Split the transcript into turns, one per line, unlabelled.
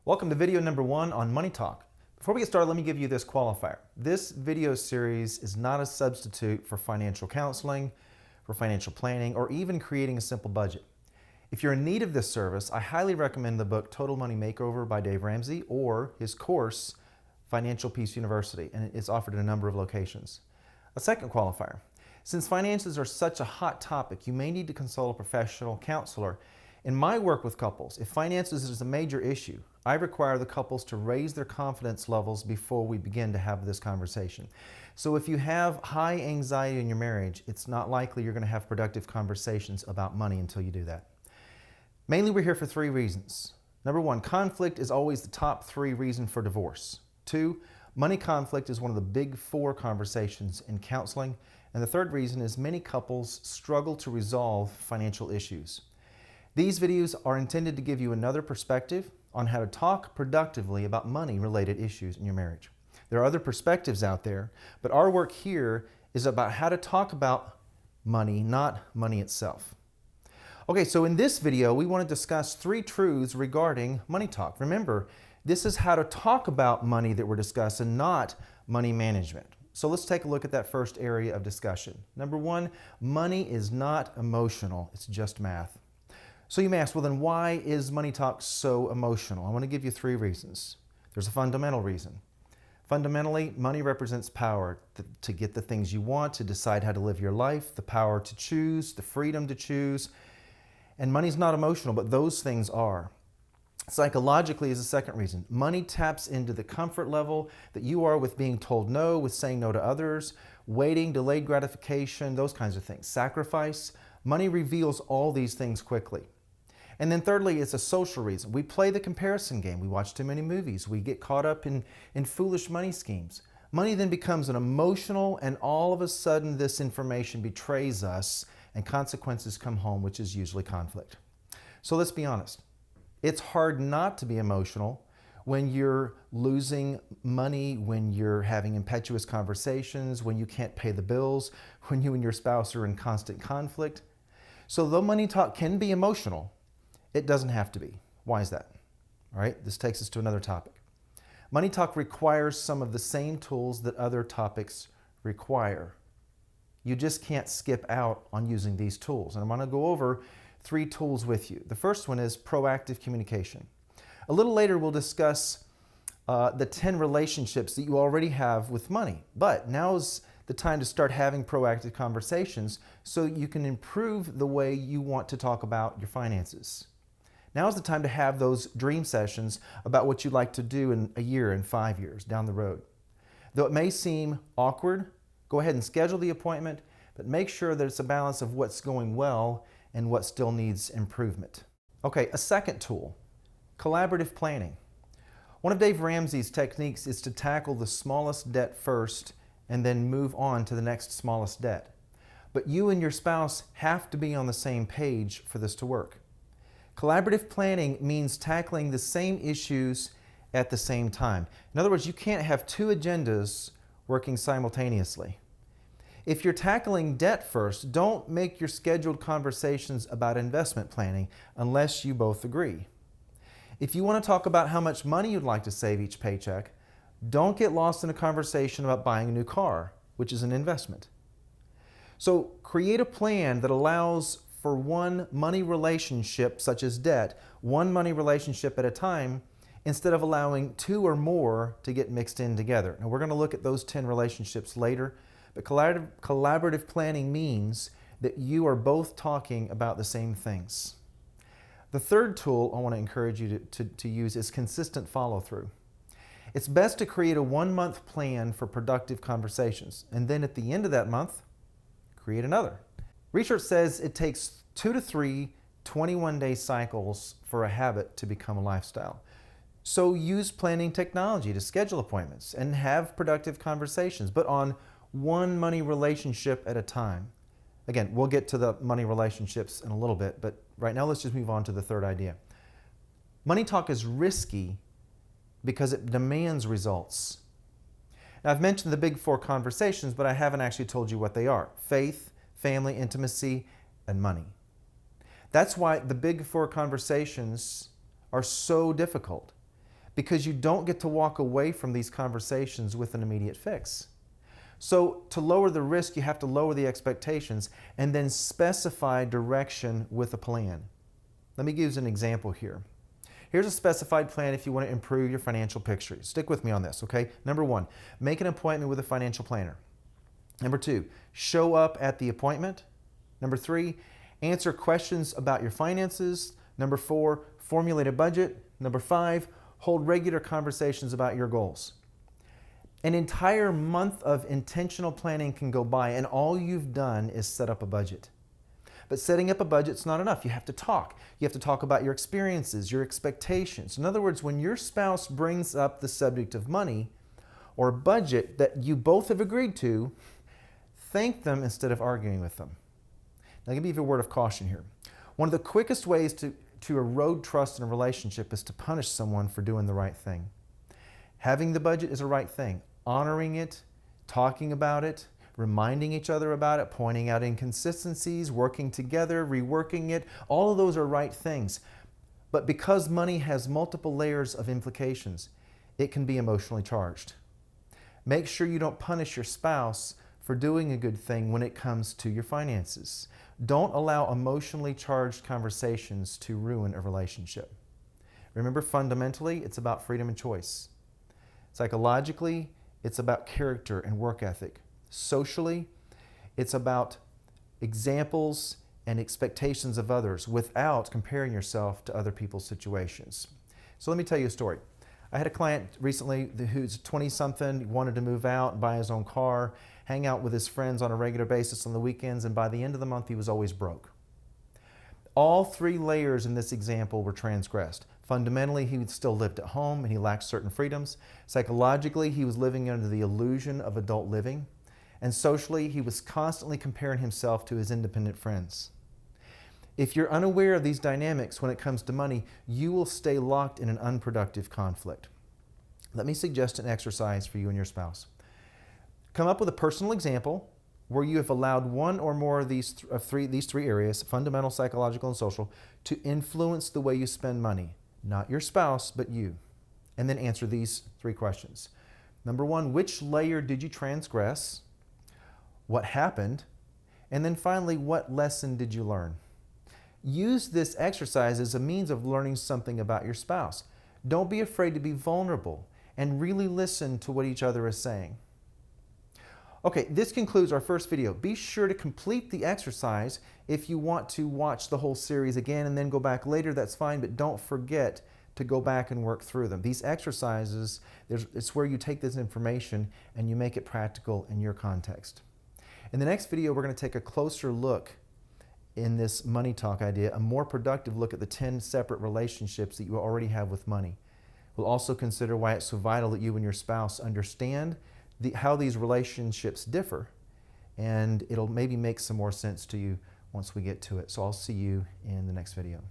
Welcome to video number 1 on Money Talk. Before we get started, let me give you this qualifier. This video series is not a substitute for financial counseling, for financial planning, or even creating a simple budget. If you're in need of this service, I highly recommend the book Total Money Makeover by Dave Ramsey or his course, Financial Peace University, and it's offered in a number of locations. A second qualifier. Since finances are such a hot topic, you may need to consult a professional counselor. In my work with couples, if finances is a major issue, I require the couples to raise their confidence levels before we begin to have this conversation. So if you have high anxiety in your marriage, it's not likely you're going to have productive conversations about money until you do that. Mainly we're here for 3 reasons. Number 1, conflict is always the top 3 reason for divorce. 2, money conflict is one of the big 4 conversations in counseling. And the third reason is many couples struggle to resolve financial issues. These videos are intended to give you another perspective on how to talk productively about money-related issues in your marriage. There are other perspectives out there, but our work here is about how to talk about money, not money itself. Okay, so in this video, we want to discuss 3 truths regarding money talk. Remember, this is how to talk about money that we're discussing, not money management. So let's take a look at that first area of discussion. Number 1, money is not emotional, it's just math. So you may ask, well then why is money talk so emotional? I want to give you 3 reasons. There's a fundamental reason. Fundamentally, money represents power to get the things you want, to decide how to live your life, the power to choose, the freedom to choose. And money's not emotional, but those things are. Psychologically is the second reason. Money taps into the comfort level that you are with being told no, with saying no to others, waiting, delayed gratification, those kinds of things. Sacrifice. Money reveals all these things quickly. And then thirdly, it's a social reason. We play the comparison game. We watch too many movies. We get caught up in foolish money schemes. Money then becomes an emotional, and all of a sudden this information betrays us and consequences come home, which is usually conflict. So let's be honest. It's hard not to be emotional when you're losing money, when you're having impetuous conversations, when you can't pay the bills, when you and your spouse are in constant conflict. So though money talk can be emotional, it doesn't have to be. Why is that? All right, this takes us to another topic. Money talk requires some of the same tools that other topics require. You just can't skip out on using these tools. And I'm going to go over 3 tools with you. The first one is proactive communication. A little later we'll discuss the 10 relationships that you already have with money. But now's the time to start having proactive conversations so you can improve the way you want to talk about your finances. Now's the time to have those dream sessions about what you'd like to do in a year and 5 years down the road. Though it may seem awkward, go ahead and schedule the appointment, but make sure that it's a balance of what's going well and what still needs improvement. Okay, a second tool, collaborative planning. One of Dave Ramsey's techniques is to tackle the smallest debt first and then move on to the next smallest debt. But you and your spouse have to be on the same page for this to work. Collaborative planning means tackling the same issues at the same time. In other words, you can't have 2 agendas working simultaneously. If you're tackling debt first, don't make your scheduled conversations about investment planning unless you both agree. If you want to talk about how much money you'd like to save each paycheck, don't get lost in a conversation about buying a new car, which is an investment. So create a plan that allows for one money relationship, such as debt, one money relationship at a time, instead of allowing 2 or more to get mixed in together. Now we're going to look at those 10 relationships later. But collaborative planning means that you are both talking about the same things. The third tool I want to encourage you to use is consistent follow-through. It's best to create a 1-month plan for productive conversations, and then at the end of that month, create another. Research says it takes 2 to 3 21-day cycles for a habit to become a lifestyle. So use planning technology to schedule appointments and have productive conversations, but on one money relationship at a time. Again, we'll get to the money relationships in a little bit, but right now let's just move on to the third idea. Money talk is risky because it demands results. Now I've mentioned the big 4 conversations, but I haven't actually told you what they are. Faith, family, intimacy, and money. That's why the big 4 conversations are so difficult. because you don't get to walk away from these conversations with an immediate fix. So to lower the risk, you have to lower the expectations and then specify direction with a plan. Let me give you an example here. Here's a specified plan if you want to improve your financial picture. Stick with me on this, okay? Number 1, make an appointment with a financial planner. Number 2, show up at the appointment. Number 3, answer questions about your finances. Number 4, formulate a budget. Number 5, hold regular conversations about your goals. An entire month of intentional planning can go by and all you've done is set up a budget. But setting up a budget's not enough. You have to talk. You have to talk about your experiences, your expectations. In other words, when your spouse brings up the subject of money or budget that you both have agreed to, thank them instead of arguing with them. Now, let me give you a word of caution here. One of the quickest ways to erode trust in a relationship is to punish someone for doing the right thing. Having the budget is a right thing. Honoring it, talking about it, reminding each other about it, pointing out inconsistencies, working together, reworking it, all of those are right things. But because money has multiple layers of implications, it can be emotionally charged. Make sure you don't punish your spouse for doing a good thing when it comes to your finances. Don't allow emotionally charged conversations to ruin a relationship. Remember, fundamentally, it's about freedom and choice. Psychologically, it's about character and work ethic. Socially, it's about examples and expectations of others without comparing yourself to other people's situations. So let me tell you a story. I had a client recently who's 20-something, wanted to move out, buy his own car, hang out with his friends on a regular basis on the weekends, and by the end of the month, he was always broke. All 3 layers in this example were transgressed. Fundamentally, he still lived at home and he lacked certain freedoms. Psychologically, he was living under the illusion of adult living. And socially, he was constantly comparing himself to his independent friends. If you're unaware of these dynamics when it comes to money, you will stay locked in an unproductive conflict. Let me suggest an exercise for you and your spouse. Come up with a personal example where you have allowed one or more of these three areas, fundamental, psychological, and social, to influence the way you spend money. Not your spouse, but you. And then answer these 3 questions. Number 1, which layer did you transgress? What happened? And then finally, what lesson did you learn? Use this exercise as a means of learning something about your spouse. Don't be afraid to be vulnerable and really listen to what each other is saying. Okay, this concludes our first video. Be sure to complete the exercise. If you want to watch the whole series again and then go back later, that's fine, but don't forget to go back and work through them. These exercises, it's where you take this information and you make it practical in your context. In the next video, we're going to take a closer look in this money talk idea, a more productive look at the 10 separate relationships that you already have with money. We'll also consider why it's so vital that you and your spouse understand how these relationships differ, and it'll maybe make some more sense to you once we get to it. So I'll see you in the next video.